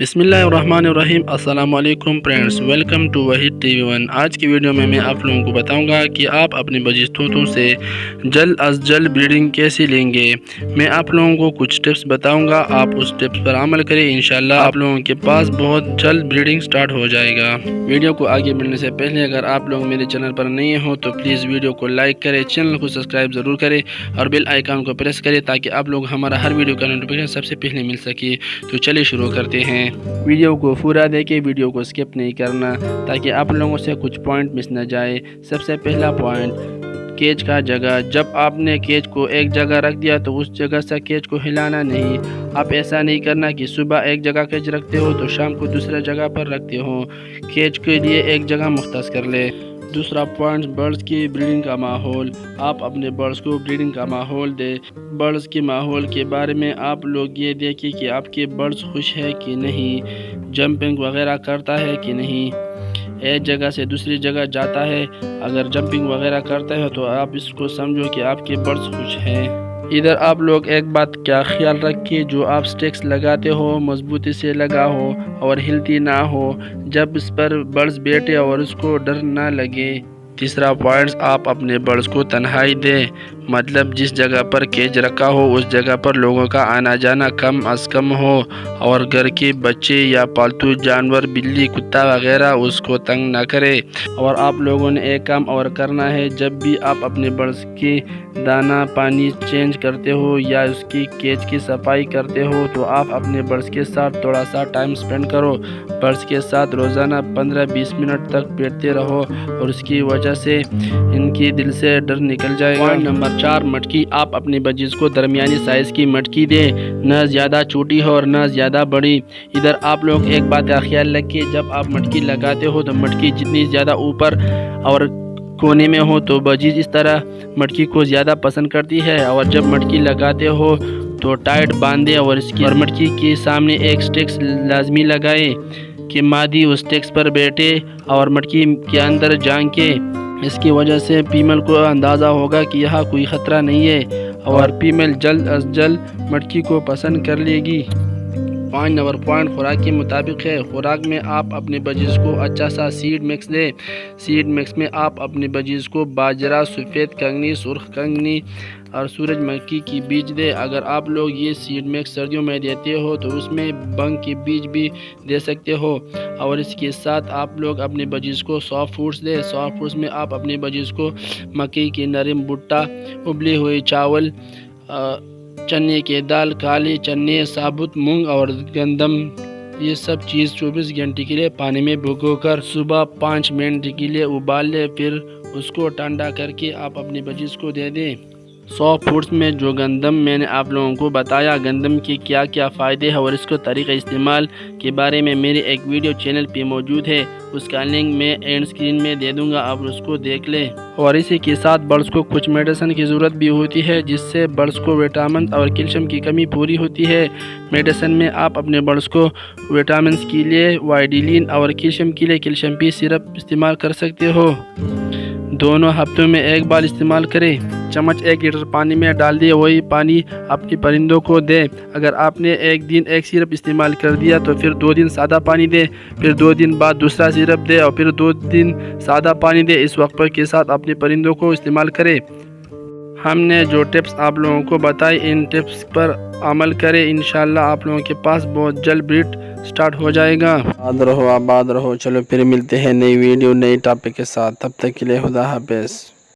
بسم اللہ الرحمن الرحیم۔ السلام علیکم friends, welcome to Waheed T V 1۔ آج کی ویڈیو میں آپ لوگوں کو بتاؤں گا کہ آپ اپنے بجیز طوطوں سے جلد از جلد بریڈنگ کیسے لیں گے۔ میں آپ لوگوں کو کچھ ٹپس بتاؤں گا، آپ اس ٹپس پر عمل کریں، انشاءاللہ آپ لوگوں کے پاس بہت جلد بریڈنگ سٹارٹ ہو جائے گا۔ ویڈیو کو آگے بڑھنے سے پہلے اگر آپ لوگ میرے چینل پر نئے ہوں تو پلیز ویڈیو کو لائک کریں، چینل کو سبسکرائب ضرور کریں اور بیل آئیکن کو پریس کریں تاکہ آپ لوگ ہمارا ہر ویڈیو کا نوٹیفیکیشن سب سے پہلے مل سکے۔ تو چلیے شروع کرتے ہیں۔ ویڈیو کو پورا دیکھیں، ویڈیو کو سکپ نہیں کرنا تاکہ آپ لوگوں سے کچھ پوائنٹ مس نہ جائے۔ سب سے پہلا پوائنٹ، کیج کا جگہ۔ جب آپ نے کیج کو ایک جگہ رکھ دیا تو اس جگہ سے کیج کو ہلانا نہیں۔ آپ ایسا نہیں کرنا کہ صبح ایک جگہ کیج رکھتے ہو تو شام کو دوسرے جگہ پر رکھتے ہو۔ کیج کے لیے ایک جگہ مختص کر لے۔ دوسرا پوائنٹ، برڈز کی بریڈنگ کا ماحول۔ آپ اپنے برڈز کو بریڈنگ کا ماحول دیں۔ برڈز کے ماحول کے بارے میں آپ لوگ یہ دیکھیں کہ آپ کے برڈز خوش ہے کہ نہیں، جمپنگ وغیرہ کرتا ہے کہ نہیں، ایک جگہ سے دوسری جگہ جاتا ہے۔ اگر جمپنگ وغیرہ کرتا ہے تو آپ اس کو سمجھو کہ آپ کے برڈز خوش ہیں۔ ادھر آپ لوگ ایک بات کا خیال رکھیں، جو آپ سٹیکس لگاتے ہو مضبوطی سے لگا ہو اور ہلتی نہ ہو، جب اس پر برڈز بیٹھے اور اس کو ڈر نہ لگے۔ تیسرا پوائنٹ، آپ اپنے برڈز کو تنہائی دیں، مطلب جس جگہ پر کیج رکھا ہو اس جگہ پر لوگوں کا آنا جانا کم از کم ہو اور گھر کے بچے یا پالتو جانور بلی کتا وغیرہ اس کو تنگ نہ کرے۔ اور آپ لوگوں نے ایک کام اور کرنا ہے، جب بھی آپ اپنے برڈز کے دانہ پانی چینج کرتے ہو یا اس کی کیج کی صفائی کرتے ہو تو آپ اپنے برڈز کے ساتھ تھوڑا سا ٹائم سپینڈ کرو۔ برڈز کے ساتھ روزانہ 15-20 منٹ تک بیٹھتے رہو اور اس کی وجہ سے ان کی دل سے ڈر نکل جائے گا۔ Point number 4، مٹکی۔ آپ اپنے بجیز کو درمیانی سائز کی مٹکی دیں، نہ زیادہ چھوٹی ہو اور نہ زیادہ بڑی۔ ادھر آپ لوگ ایک بات کا خیال رکھیں، جب آپ مٹکی لگاتے ہو تو مٹکی جتنی زیادہ اوپر اور کونے میں ہو تو بجیز اس طرح مٹکی کو زیادہ پسند کرتی ہے، اور جب مٹکی لگاتے ہو تو ٹائٹ باندھیں اور مٹکی کے سامنے ایک سٹیکس لازمی لگائیں کہ مادی اس سٹیکس پر بیٹھے اور مٹکی کے اندر جھانکے۔ اس کی وجہ سے فیمیل کو اندازہ ہوگا کہ یہاں کوئی خطرہ نہیں ہے اور فیمیل جلد از جلد مٹکی کو پسند کر لے گی۔ پوائنٹ نمبر 5، خوراک کے مطابق ہے۔ خوراک میں آپ اپنے بجیز کو اچھا سا سیڈ مکس دیں۔ سیڈ مکس میں آپ اپنے بجیز کو باجرہ، سفید کنگنی، سرخ کنگنی اور سورج مکھی کی بیج دیں۔ اگر آپ لوگ یہ سیڈ مکس سردیوں میں دیتے ہو تو اس میں بنگ کے بیج بھی دے سکتے ہو، اور اس کے ساتھ آپ لوگ اپنے بجیز کو سافٹ فوڈز دیں۔ سافٹ فوڈز میں آپ اپنے بجیز کو مکئی کی نرم بھٹا، ابلے ہوئے چاول، چنے کی دال، کالے چنے، ثابت مونگ اور گندم، یہ سب چیز 24 گھنٹے کے لیے پانی میں بھگو کر صبح 5 منٹ کے لیے ابال لیں، پھر اس کو ٹھنڈا کر کے آپ اپنے بجیز کو دے دیں۔ سافٹ فوڈز میں جو گندم میں نے آپ لوگوں کو بتایا گندم کے کیا کیا فائدے ہیں اور اس کو طریقہ استعمال کے بارے میں میری ایک ویڈیو چینل پہ موجود ہے، اس کا لنک میں اینڈ اسکرین میں دے دوں گا، آپ اس کو دیکھ لیں۔ اور اسی کے ساتھ برڈز کو کچھ میڈیسن کی ضرورت بھی ہوتی ہے جس سے برڈز کو وٹامن اور کیلشیم کی کمی پوری ہوتی ہے۔ میڈیسن میں آپ اپنے برڈز کو وٹامنز کے لیے وائڈیلین اور کیلشیم کے لیے کیلشیم پی سرپ استعمال کر سکتے ہو۔ دونوں ہفتوں میں ایک بار استعمال کریں۔ چمچ 1 لیٹر پانی میں ڈال دیں، وہی پانی اپنے پرندوں کو دیں۔ اگر آپ نے ایک دن ایک سیرپ استعمال کر دیا تو پھر 2 دن سادہ پانی دیں، پھر 2 دن بعد دوسرا سیرپ دیں اور پھر 2 دن سادہ پانی دیں۔ اس وقت کے ساتھ اپنے پرندوں کو استعمال کریں۔ ہم نے جو ٹپس آپ لوگوں کو بتائی ان ٹپس پر عمل کریں، انشاءاللہ آپ لوگوں کے پاس بہت جلد بریڈ سٹارٹ ہو جائے گا۔ آباد رہو، آباد رہو۔ چلو پھر ملتے ہیں نئی ویڈیو نئی ٹاپک کے ساتھ، تب تک کے لیے خدا حافظ۔